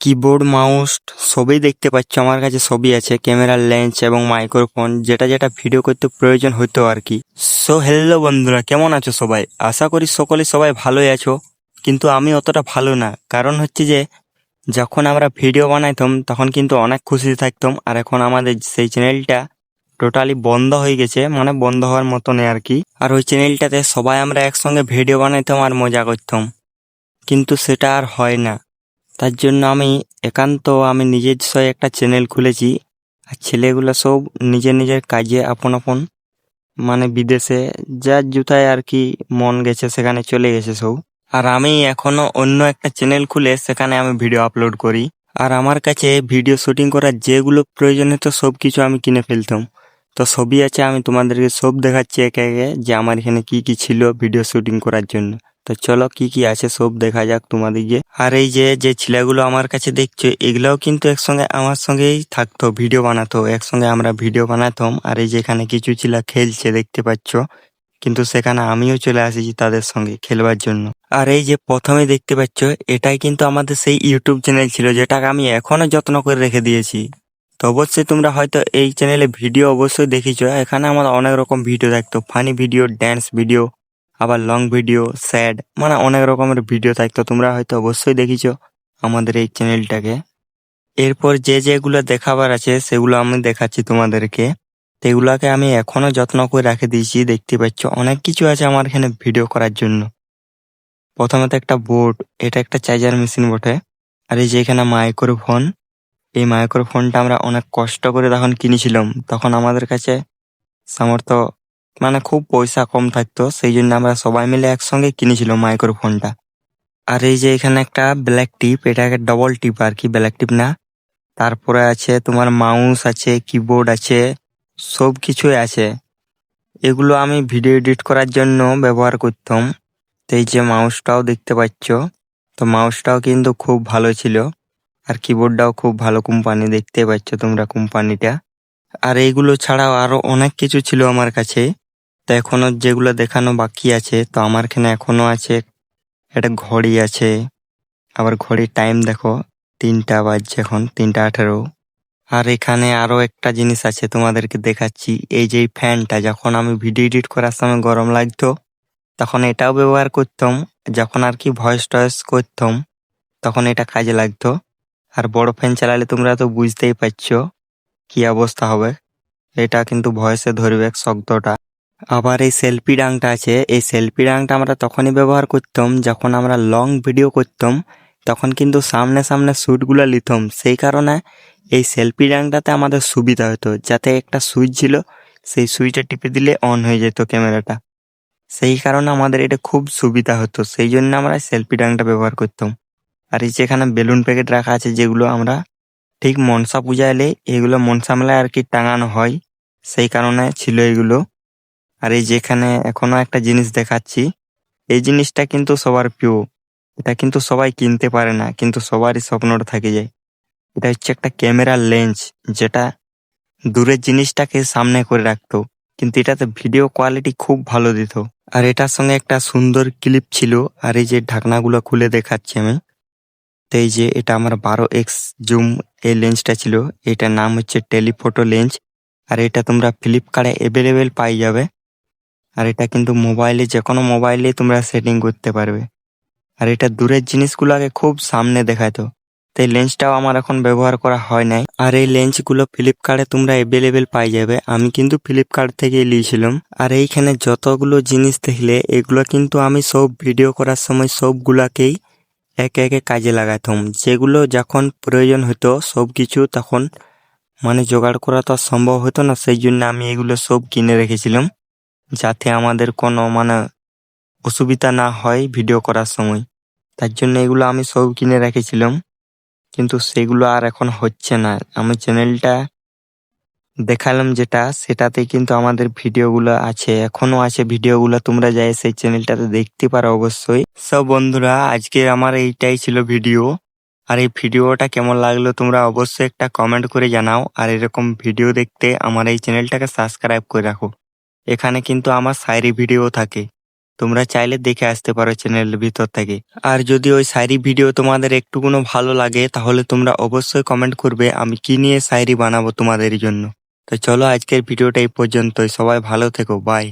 Keyboard, mouse সবই দেখতে পাচ্ছ। আমার কাছে সবই আছে, ক্যামেরার লেন্স এবং মাইক্রোফোন, যেটা যেটা ভিডিও করতে প্রয়োজন হতো আর কি। সো হ্যালো বন্ধুরা, কেমন আছো সবাই? আশা করি সবাই ভালোই আছো, কিন্তু আমি অতটা ভালো না। কারণ হচ্ছে যে যখন আমরা ভিডিও বানাইতাম তখন কিন্তু অনেক খুশি থাকতাম, আর এখন আমাদের সেই চ্যানেলটা টোটালি বন্ধ হয়ে গেছে, মানে বন্ধ হওয়ার মতনই আর কি। আর ওই চ্যানেলটাতে সবাই আমরা একসঙ্গে ভিডিও বানাইতাম আর মজা করতাম, কিন্তু সেটা আর হয় না। তার জন্য আমি নিজস্ব একটা চ্যানেল খুলেছি। আর ছেলেগুলো সব নিজের নিজের কাজে আপন আপন, মানে বিদেশে যার জুতায় আর কি মন গেছে সেখানে চলে গেছে সব। আর আমি এখনো অন্য একটা চ্যানেল খুলে সেখানে আমি ভিডিও আপলোড করি। আর আমার কাছে ভিডিও শুটিং করার যেগুলো প্রয়োজন হতো সব কিছু আমি কিনে ফেলতাম। তো সবই আছে, আমি তোমাদেরকে সব দেখাচ্ছি একে একে, যে আমার এখানে কি কি ছিল ভিডিও শুটিং করার জন্য। তো চলো কি কি আছে সব দেখা যাক তোমাদেরকে। আর এই যে যে ছেলেগুলো আমার কাছে দেখছো, এগুলাও কিন্তু একসঙ্গে আমার সঙ্গেই থাকতো, ভিডিও বানাতো, একসঙ্গে আমরা ভিডিও বানাতাম। আর এই যে এখানে কিছু ছেলে খেলছে দেখতে পাচ্ছ, কিন্তু সেখানে আমিও চলে আসিছি তাদের সঙ্গে খেলবার জন্য। আর এই যে প্রথমে দেখতে পাচ্ছ, এটাই কিন্তু আমাদের সেই ইউটিউব চ্যানেল ছিল, যেটাকে আমি এখনো যত্ন করে রেখে দিয়েছি। তো অবশ্যই তোমরা হয়তো এই চ্যানেলে ভিডিও অবশ্যই দেখিছো। এখানে আমার অনেক রকম ভিডিও থাকতো, ফানি ভিডিও, ড্যান্স ভিডিও, আবার লং ভিডিও, স্যাড, মানে অনেক রকমের ভিডিও থাকতো। তোমরা হয়তো অবশ্যই দেখিছো আমাদের এই চ্যানেলটাকে। এরপর যে যেগুলো দেখাবার আছে সেগুলো আমি দেখাচ্ছি তোমাদেরকে। তো এগুলাকে আমি এখনো যত্ন করে রেখে দিয়েছি, দেখতে পাচ্ছ অনেক কিছু আছে আমার এখানে ভিডিও করার জন্য। প্রথমত একটা বোর্ড, এটা একটা চার্জার মেশিন বটে। আর এই যে এখানে মাইক্রোফোন, এই মাইক্রোফোনটা আমরা অনেক কষ্ট করে তখন কিনেছিলাম। তখন আমাদের কাছে সামর্থ্য, মানে খুব পয়সা কম থাকতো, সেই জন্য আমরা সবাই মিলে একসঙ্গে কিনেছিলাম মাইক্রোফোনটা। আর এই যে এখানে একটা ব্ল্যাক টিপ, এটা একটা ডবল টিপ আর কি, ব্ল্যাক টিপ না। তারপরে আছে তোমার মাউস আছে, কিবোর্ড আছে, সব কিছুই আছে। এগুলো আমি ভিডিও এডিট করার জন্য ব্যবহার করতাম। তো এই যে মাউসটাও দেখতে পাচ্ছ, তো মাউসটাও কিন্তু খুব ভালো ছিল। আর কিবোর্ডটাও খুব ভালো কোম্পানি, দেখতে পাচ্ছ তোমরা কোম্পানিটা। আর এইগুলো ছাড়াও আরো অনেক কিছু ছিল আমার কাছে, তো এখনো যেগুলো দেখানো বাকি আছে। তো আমার এখানে এখনো আছে একটা ঘড়ি আছে, আবার ঘড়ির টাইম দেখো 3টা বাজছে, এখন 3টা 18। আর এখানে আরো একটা জিনিস আছে তোমাদেরকে দেখাচ্ছি। এই যে এই ফ্যানটা, যখন আমি ভিডিও এডিট করার সময় গরম লাগতো তখন এটাও ব্যবহার করতাম। যখন আর কি ভয়েস টয়েস করতাম তখন এটা কাজে লাগতো। আর বড় ফ্যান চালালে তোমরা তো বুঝতেই পারছো কি অবস্থা হবে, এটা কিন্তু ভয়েসে ধরবে শব্দটা। আবার এই সেলফি ডাংটা আছে, এই সেলফি ডাংটা আমরা তখনই ব্যবহার করতাম যখন আমরা লং ভিডিও করতাম, তখন কিন্তু সামনে সামনে শ্যুটগুলো নিতাম। সেই কারণে এই সেলফি ডাংটাতে আমাদের সুবিধা হতো, যাতে একটা সুইচ ছিল, সেই সুইচটা টিপে দিলে অন হয়ে যেত ক্যামেরাটা। সেই কারণে আমাদের এটা খুব সুবিধা হতো, সেই জন্য আমরা সেলফি ডাংটা ব্যবহার করতাম। আর এই যেখানে বেলুন প্যাকেট রাখা আছে, যেগুলো আমরা ঠিক মনসা পূজা এলে এগুলো মনসা মেলায় আর কি টাঙানো হয়, সেই কারণে ছিল এগুলো। আর এই যেখানে এখনো একটা জিনিস দেখাচ্ছি, এই জিনিসটা কিন্তু সবার প্রিয়। এটা কিন্তু সবাই কিনতে পারে না, কিন্তু সবারই স্বপ্নটা থেকে যায়। এটা হচ্ছে একটা ক্যামেরা লেন্স, যেটা দূরের জিনিসটাকে সামনে করে রাখতো, কিন্তু এটাতে ভিডিও কোয়ালিটি খুব ভালো দিত। আর এটার সঙ্গে একটা সুন্দর ক্লিপ ছিল। আর এই যে ঢাকনাগুলো খুলে দেখাচ্ছি আমি। তো এই যে এটা আমার 12x জুম এই লেন্সটা ছিল, এটার নাম হচ্ছে টেলিফোটো লেন্স। আর এটা তোমরা ফ্লিপকার্টে অ্যাভেলেবেল পাই যাবে। আর এটা কিন্তু মোবাইলে, যে কোনো মোবাইলে তোমরা সেটিং করতে পারবে। আর এটা দূরের জিনিসগুলোকে খুব সামনে দেখাতো। তো এই লেন্সটাও আমার এখন ব্যবহার করা হয় নাই। আর এই লেন্সগুলো ফ্লিপকার্টে তোমরা অ্যাভেলেবেল পাই যাবে, আমি কিন্তু ফ্লিপকার্ট থেকে নিয়েছিলাম। আর এইখানে যতগুলো জিনিস দেখলে, এগুলো কিন্তু আমি সব ভিডিও করার সময় সবগুলাকেই একে একে কাজে লাগাতাম। যেগুলো যখন প্রয়োজন হতো সব কিছু, তখন মানে জোগাড় করা তো আর সম্ভব হতো না, সেই জন্য আমি এগুলো সব কিনে রেখেছিলাম, যাতে আমাদের কোনো মানে অসুবিধা না হয় ভিডিও করার সময়। তার জন্য এগুলো আমি সব কিনে রেখেছিলাম, কিন্তু সেগুলো আর এখন হচ্ছে না। আমি চ্যানেলটা দেখালাম যেটা, সেটাতে কিন্তু আমাদের ভিডিওগুলো আছে, এখনো আছে ভিডিওগুলো, তোমরা যাই সেই চ্যানেলটাতে দেখতে পারো অবশ্যই। সব বন্ধুরা, আজকে আমার এইটাই ছিল ভিডিও। আর এই ভিডিওটা কেমন লাগলো তোমরা অবশ্যই একটা কমেন্ট করে জানাও। আর এরকম ভিডিও দেখতে আমার এই চ্যানেলটাকে সাবস্ক্রাইব করে রাখো, এখানে কিন্তু আমার শায়রি ভিডিও থাকে। তোমরা চাইলে দেখে আসতে পারো চ্যানেলের ভিতর থেকে। আর যদি ওই শায়রি ভিডিও তোমাদের একটুকুনো ভালো লাগে তাহলে তোমরা অবশ্যই কমেন্ট করবে আমি কি নিয়ে শায়রি বানাবো তোমাদের জন্য। তো চলো আজকের ভিডিওটা এই পর্যন্তই, সবাই ভালো থেকো, বাই।